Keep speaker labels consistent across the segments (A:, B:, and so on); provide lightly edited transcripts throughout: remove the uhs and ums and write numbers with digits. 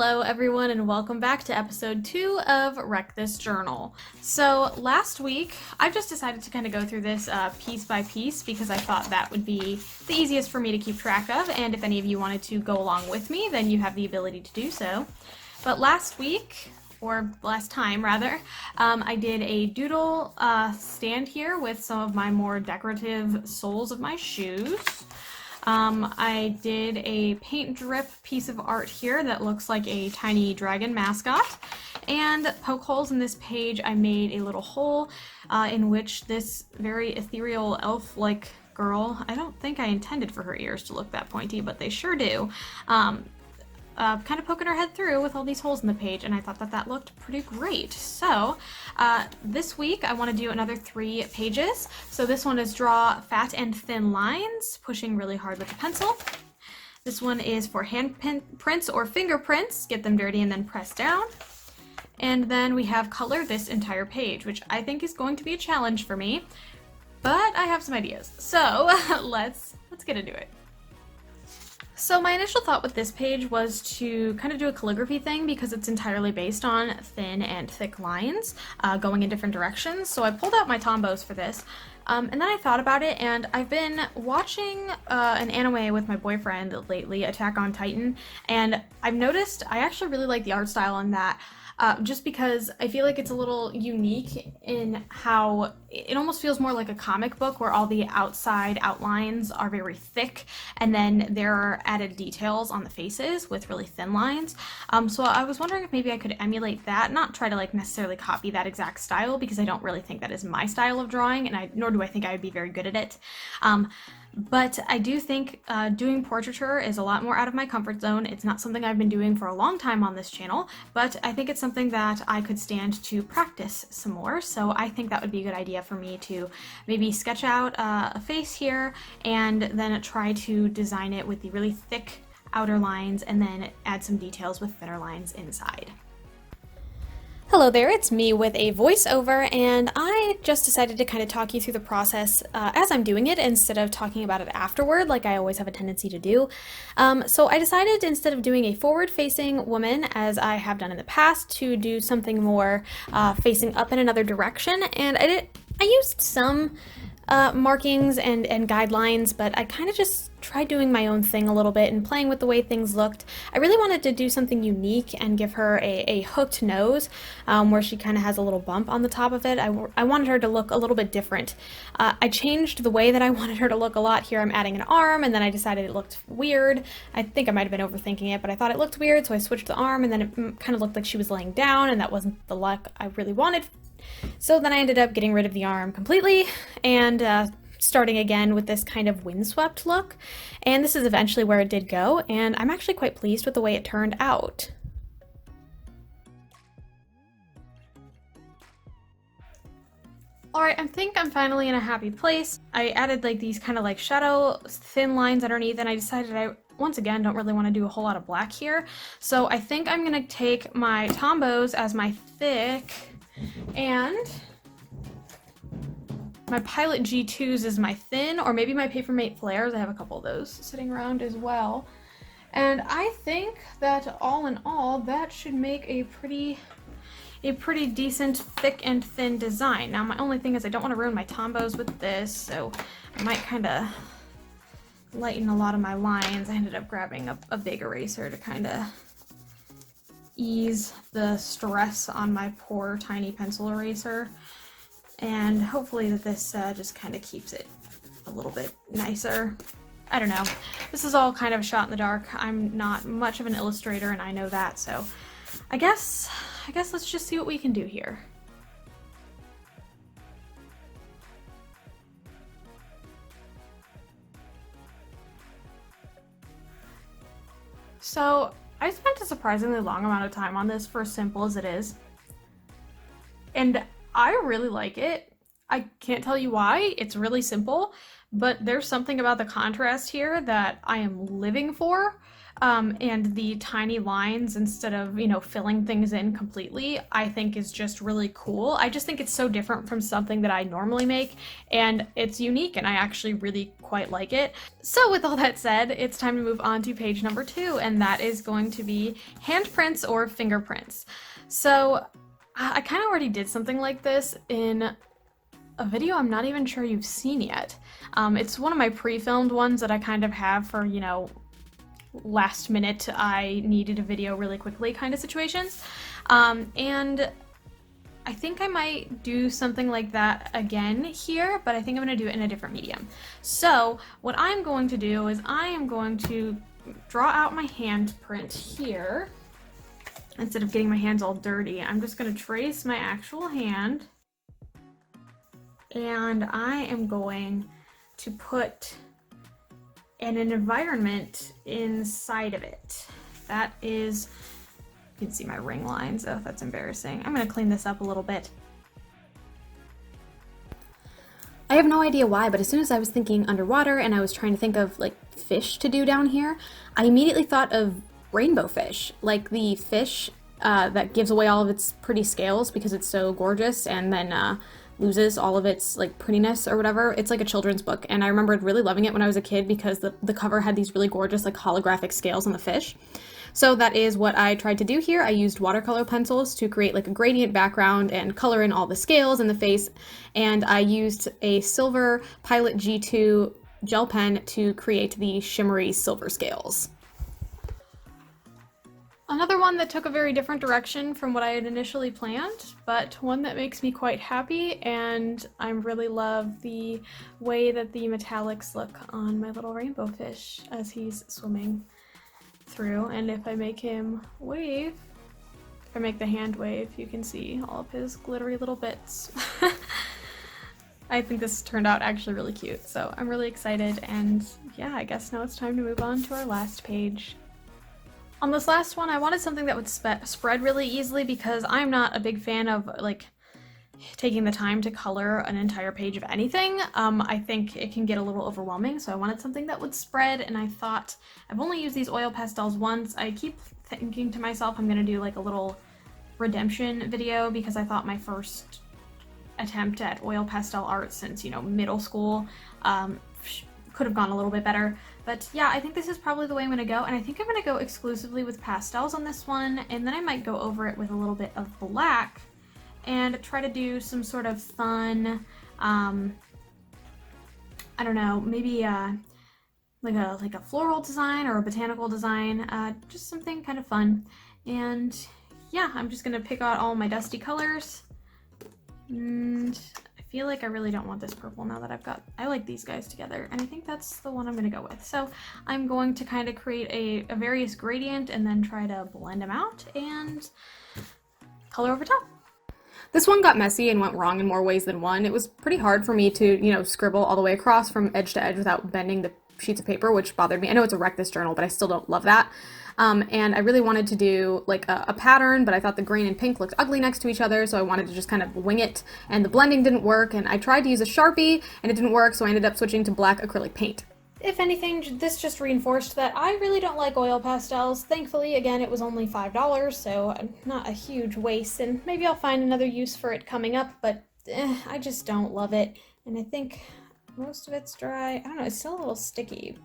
A: Hello everyone and welcome back to episode 2 of Wreck This Journal. So last week I just decided to kind of go through this piece by piece because I thought that would be the easiest for me to keep track of, and if any of you wanted to go along with me then you have the ability to do so. But last week, or last time rather, I did a doodle stand here with some of my more decorative soles of my shoes. I did a paint drip piece of art here that looks like a tiny dragon mascot, and poke holes in this page I made a little hole in which this very ethereal elf-like girl, I don't think I intended for her ears to look that pointy, but they sure do, kind of poking her head through with all these holes in the page, and I thought that that looked pretty great. So this week I want to do another 3 pages. So this one is draw fat and thin lines, pushing really hard with the pencil. This one is for hand prints or fingerprints, get them dirty and then press down. And then we have color this entire page, which I think is going to be a challenge for me, but I have some ideas. So let's get into it. So my initial thought with this page was to kind of do a calligraphy thing because it's entirely based on thin and thick lines going in different directions. So I pulled out my Tombows for this, and then I thought about it, and I've been watching an anime with my boyfriend lately, Attack on Titan, and I've noticed I actually really like the art style on that. Just because I feel like it's a little unique in how it almost feels more like a comic book where all the outside outlines are very thick and then there are added details on the faces with really thin lines. So I was wondering if maybe I could emulate that, not try to like necessarily copy that exact style because I don't really think that is my style of drawing, and nor do I think I would be very good at it. But I do think doing portraiture is a lot more out of my comfort zone. It's not something I've been doing for a long time on this channel, but I think it's something that I could stand to practice some more. So I think that would be a good idea for me to maybe sketch out a face here and then try to design it with the really thick outer lines and then add some details with thinner lines inside. Hello there, it's me with a voiceover, and I just decided to kind of talk you through the process as I'm doing it instead of talking about it afterward like I always have a tendency to do. So I decided, instead of doing a forward-facing woman as I have done in the past, to do something more facing up in another direction, and I used some markings and guidelines, but I kind of just tried doing my own thing a little bit and playing with the way things looked. I really wanted to do something unique and give her a hooked nose where she kind of has a little bump on the top of it. I wanted her to look a little bit different. I changed the way that I wanted her to look a lot here. I'm adding an arm, and then I decided it looked weird. I think I might have been overthinking it, but I thought it looked weird, so I switched the arm, and then it kind of looked like she was laying down, and that wasn't the look I really wanted. So then I ended up getting rid of the arm completely and starting again with this kind of windswept look. And this is eventually where it did go, and I'm actually quite pleased with the way it turned out. Alright, I think I'm finally in a happy place. I added like these kind of like shadow thin lines underneath, and I decided I once again don't really want to do a whole lot of black here. So I think I'm gonna take my Tombows as my thick, and my Pilot G2s is my thin, or maybe my Papermate Flares. I have a couple of those sitting around as well. And I think that all in all, that should make a pretty decent thick and thin design. Now my only thing is I don't want to ruin my Tombows with this, so I might kind of lighten a lot of my lines. I ended up grabbing a big eraser to kind of ease the stress on my poor tiny pencil eraser, and hopefully that this just kind of keeps it a little bit nicer. I don't know. This is all kind of a shot in the dark. I'm not much of an illustrator, and I know that, so I guess let's just see what we can do here. So I spent a surprisingly long amount of time on this, for as simple as it is, and I really like it. I can't tell you why. It's really simple, but there's something about the contrast here that I am living for. and the tiny lines instead of, you know, filling things in completely, I think is just really cool. I just think it's so different from something that I normally make, and it's unique, and I actually really quite like it. So with all that said, it's time to move on to page number 2, and that is going to be handprints or fingerprints. So I kind of already did something like this in a video I'm not even sure you've seen yet. It's one of my pre-filmed ones that I kind of have for, you know, last minute I needed a video really quickly kind of situations. And I think I might do something like that again here, but I think I'm going to do it in a different medium. So what I'm going to do is I am going to draw out my handprint here. Instead of getting my hands all dirty, I'm just going to trace my actual hand. And I am going to put in an environment inside of it. That is, you can see my ring lines. Oh, that's embarrassing. I'm going to clean this up a little bit.
B: I have no idea why, but as soon as I was thinking underwater and I was trying to think of like fish to do down here, I immediately thought of rainbow fish, like the fish that gives away all of its pretty scales because it's so gorgeous and then loses all of its like prettiness or whatever. It's like a children's book, and I remembered really loving it when I was a kid because the cover had these really gorgeous like holographic scales on the fish. So that is what I tried to do here. I used watercolor pencils to create like a gradient background and color in all the scales in the face, and I used a silver Pilot G2 gel pen to create the shimmery silver scales.
A: Another one that took a very different direction from what I had initially planned, but one that makes me quite happy, and I really love the way that the metallics look on my little rainbow fish as he's swimming through. And if I make him wave, if I make the hand wave, you can see all of his glittery little bits. I think this turned out actually really cute, so I'm really excited, and yeah, I guess now it's time to move on to our last page. On this last one, I wanted something that would spread really easily because I'm not a big fan of like taking the time to color an entire page of anything. I think it can get a little overwhelming, so I wanted something that would spread, and I thought I've only used these oil pastels once. I keep thinking to myself I'm gonna do like a little redemption video because I thought my first attempt at oil pastel art since, you know, middle school could have gone a little bit better. But yeah, I think this is probably the way I'm gonna go, and I think I'm gonna go exclusively with pastels on this one, and then I might go over it with a little bit of black and try to do some sort of fun, I don't know, maybe like a floral design or a botanical design, just something kind of fun. And yeah, I'm just gonna pick out all my dusty colors, and I feel like I really don't want this purple now that I like these guys together, and I think that's the one I'm gonna go with. So I'm going to kind of create a various gradient and then try to blend them out and color over top.
B: This one got messy and went wrong in more ways than one. It was pretty hard for me to, you know, scribble all the way across from edge to edge without bending the sheets of paper, which bothered me. I know it's a Wreck This journal, but I still don't love that. And I really wanted to do like a pattern, but I thought the green and pink looked ugly next to each other, so I wanted to just kind of wing it, and the blending didn't work, and I tried to use a Sharpie, and it didn't work, so I ended up switching to black acrylic paint.
A: If anything, this just reinforced that I really don't like oil pastels. Thankfully, again, it was only $5, so not a huge waste, and maybe I'll find another use for it coming up, but I just don't love it. And I think most of it's dry. I don't know, it's still a little sticky,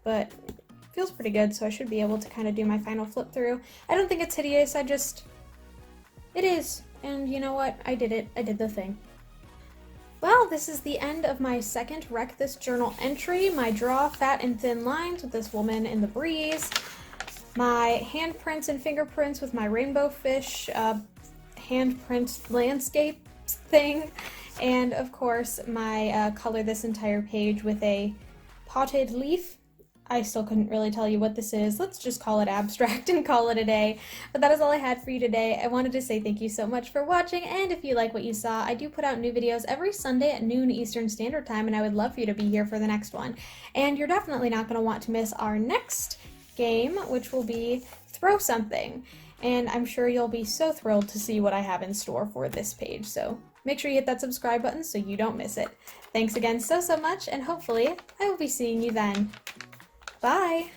A: but it feels pretty good, so I should be able to kind of do my final flip through. I don't think it's hideous, it is, and you know what? I did it. I did the thing. Well, this is the end of my second Wreck This Journal entry. My draw fat and thin lines with this woman in the breeze. My handprints and fingerprints with my rainbow fish handprint landscape thing. And of course, my color this entire page with a potted leaf. I still couldn't really tell you what this is. Let's just call it abstract and call it a day. But that is all I had for you today. I wanted to say thank you so much for watching, and if you like what you saw, I do put out new videos every Sunday at noon Eastern Standard Time, and I would love for you to be here for the next one. And you're definitely not going to want to miss our next game, which will be Throw Something. And I'm sure you'll be so thrilled to see what I have in store for this page. So make sure you hit that subscribe button so you don't miss it. Thanks again so much, and hopefully I will be seeing you then. Bye!